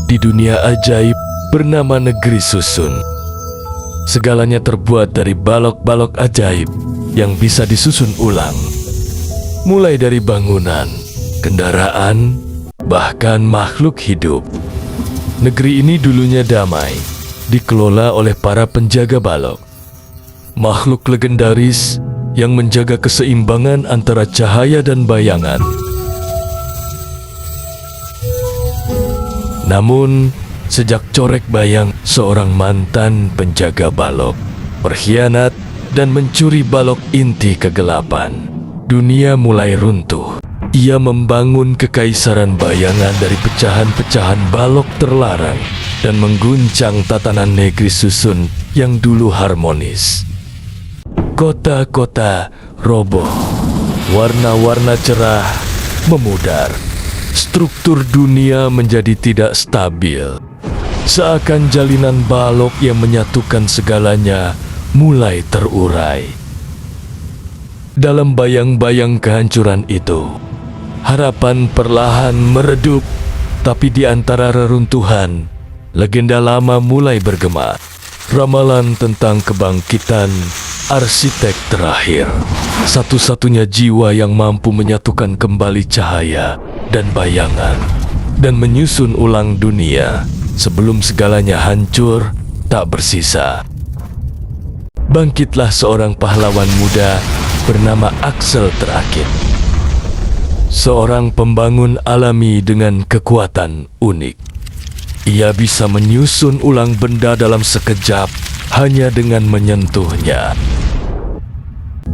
di dunia ajaib bernama Negeri Susun. Segalanya terbuat dari balok-balok ajaib yang bisa disusun ulang. Mulai dari bangunan, kendaraan, bahkan makhluk hidup. Negeri ini dulunya damai, dikelola oleh para penjaga balok. Makhluk legendaris yang menjaga keseimbangan antara cahaya dan bayangan. Namun, sejak Corek Bayang, seorang mantan penjaga balok, berkhianat dan mencuri balok inti kegelapan, dunia mulai runtuh. Ia membangun kekaisaran bayangan dari pecahan-pecahan balok terlarang dan mengguncang tatanan negeri Susun yang dulu harmonis. Kota-kota roboh, warna-warna cerah memudar. Struktur dunia menjadi tidak stabil. Seakan jalinan balok yang menyatukan segalanya mulai terurai. Dalam bayang-bayang kehancuran itu, harapan perlahan meredup, tapi di antara reruntuhan, legenda lama mulai bergema. Ramalan tentang kebangkitan arsitek terakhir, satu-satunya jiwa yang mampu menyatukan kembali cahaya dan bayangan, dan menyusun ulang dunia sebelum segalanya hancur tak bersisa. Bangkitlah seorang pahlawan muda bernama Axel Trakit. Seorang pembangun alami dengan kekuatan unik. Ia bisa menyusun ulang benda dalam sekejap hanya dengan menyentuhnya.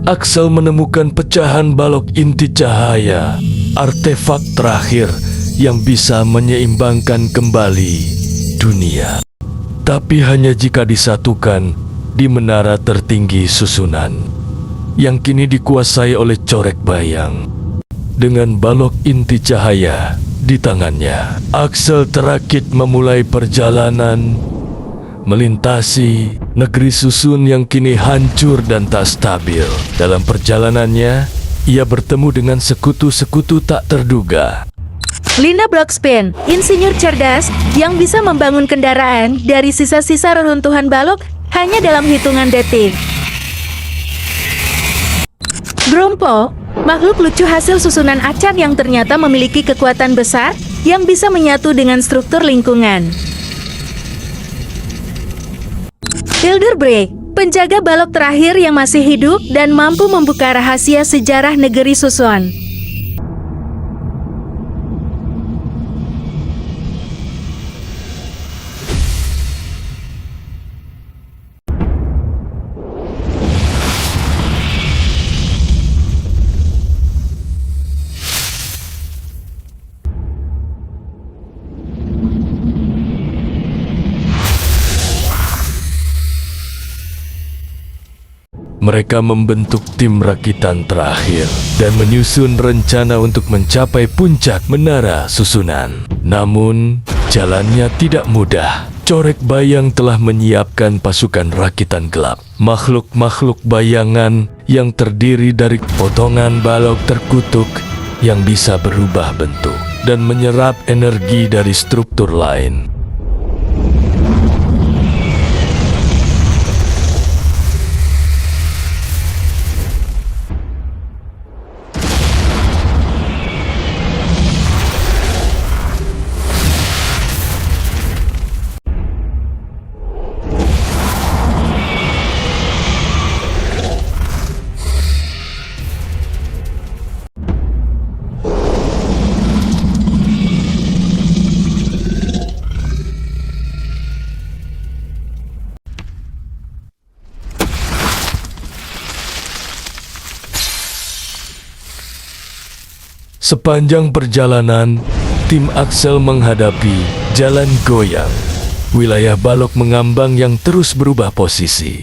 Axel menemukan pecahan balok inti cahaya, artefak terakhir yang bisa menyeimbangkan kembali dunia. Tapi hanya jika disatukan di menara tertinggi susunan, yang kini dikuasai oleh Corek Bayang. Dengan balok inti cahaya di tangannya, Axel Trakit memulai perjalanan melintasi negeri Susun yang kini hancur dan tak stabil. Dalam perjalanannya, ia bertemu dengan sekutu-sekutu tak terduga. Lina Blockspan, insinyur cerdas yang bisa membangun kendaraan dari sisa-sisa reruntuhan balok hanya dalam hitungan detik. Grompo, makhluk lucu hasil susunan acan yang ternyata memiliki kekuatan besar yang bisa menyatu dengan struktur lingkungan. Hildebrand, penjaga balok terakhir yang masih hidup dan mampu membuka rahasia sejarah negeri Susun. Mereka membentuk tim rakitan terakhir dan menyusun rencana untuk mencapai puncak menara susunan. Namun, jalannya tidak mudah. Corek Bayang telah menyiapkan pasukan rakitan gelap. Makhluk-makhluk bayangan yang terdiri dari potongan balok terkutuk yang bisa berubah bentuk dan menyerap energi dari struktur lain. Sepanjang perjalanan, tim Axel menghadapi jalan goyang, wilayah balok mengambang yang terus berubah posisi.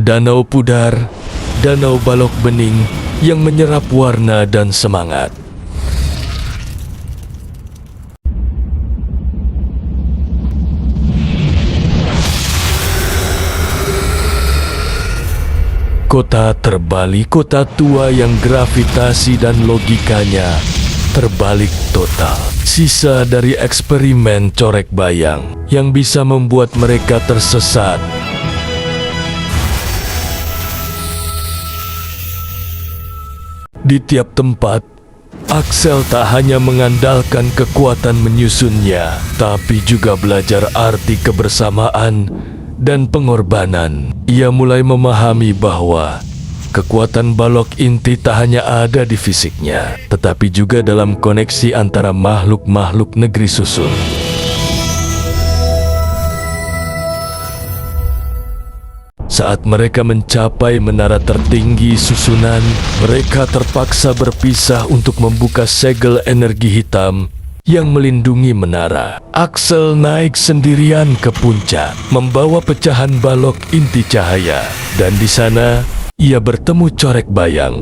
Danau pudar, danau balok bening yang menyerap warna dan semangat. kota terbalik, kota tua yang gravitasi dan logikanya terbalik total. Sisa dari eksperimen corek bayang yang bisa membuat mereka tersesat. Di tiap tempat, Axel tak hanya mengandalkan kekuatan menyusunnya, tapi juga belajar arti kebersamaan dan pengorbanan. Ia mulai memahami bahwa kekuatan balok inti tak hanya ada di fisiknya, tetapi juga dalam koneksi antara makhluk-makhluk negeri susun. Saat mereka mencapai menara tertinggi susunan, mereka terpaksa berpisah untuk membuka segel energi hitam yang melindungi menara. Axel naik sendirian ke puncak, membawa pecahan balok inti cahaya, dan di sana ia bertemu corek bayang.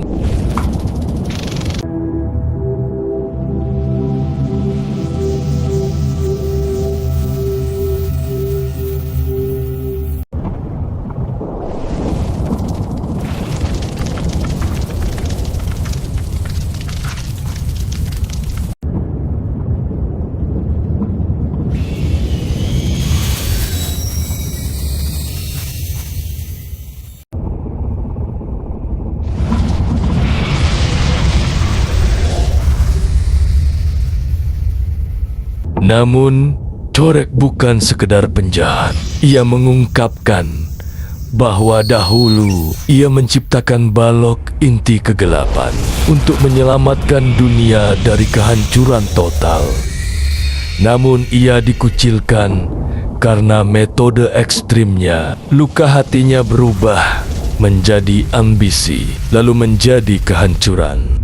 Namun, corek bukan sekedar penjahat. Ia mengungkapkan bahwa dahulu ia menciptakan balok inti kegelapan untuk menyelamatkan dunia dari kehancuran total. Namun ia dikucilkan karena metode ekstrimnya. Luka hatinya berubah menjadi ambisi, lalu menjadi kehancuran.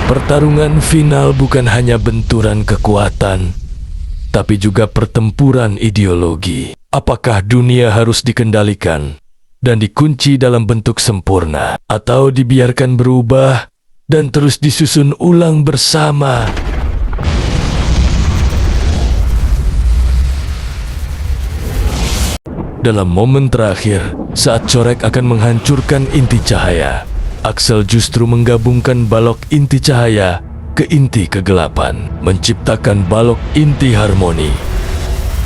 Pertarungan final bukan hanya benturan kekuatan, tapi juga pertempuran ideologi. Apakah dunia harus dikendalikan dan dikunci dalam bentuk sempurna, atau dibiarkan berubah dan terus disusun ulang bersama? Dalam momen terakhir, saat corek akan menghancurkan inti cahaya, Axel justru menggabungkan balok inti cahaya ke inti kegelapan, menciptakan balok inti harmoni,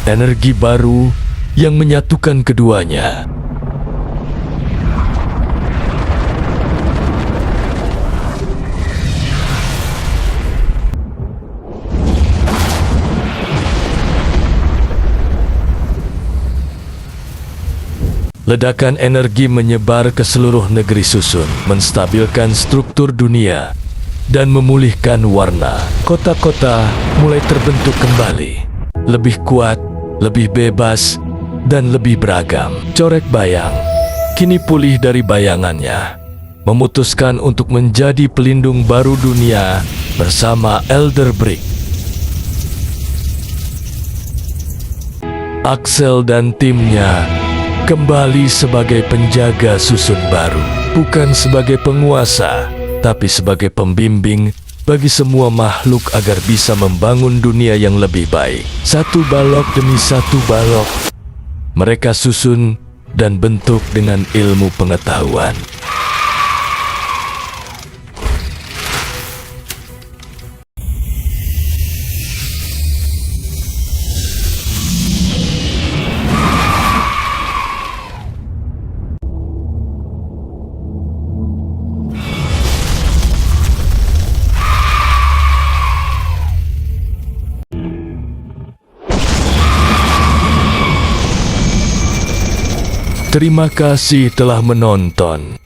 energi baru yang menyatukan keduanya. Ledakan energi menyebar ke seluruh negeri susun, menstabilkan struktur dunia, dan memulihkan warna. Kota-kota mulai terbentuk kembali, lebih kuat, lebih bebas, dan lebih beragam. Corek bayang kini pulih dari bayangannya, memutuskan untuk menjadi pelindung baru dunia bersama Elder Brick. Axel dan timnya kembali sebagai penjaga susun baru, bukan sebagai penguasa, tapi sebagai pembimbing bagi semua makhluk agar bisa membangun dunia yang lebih baik. Satu balok demi satu balok, mereka susun dan bentuk dengan ilmu pengetahuan. Terima kasih telah menonton.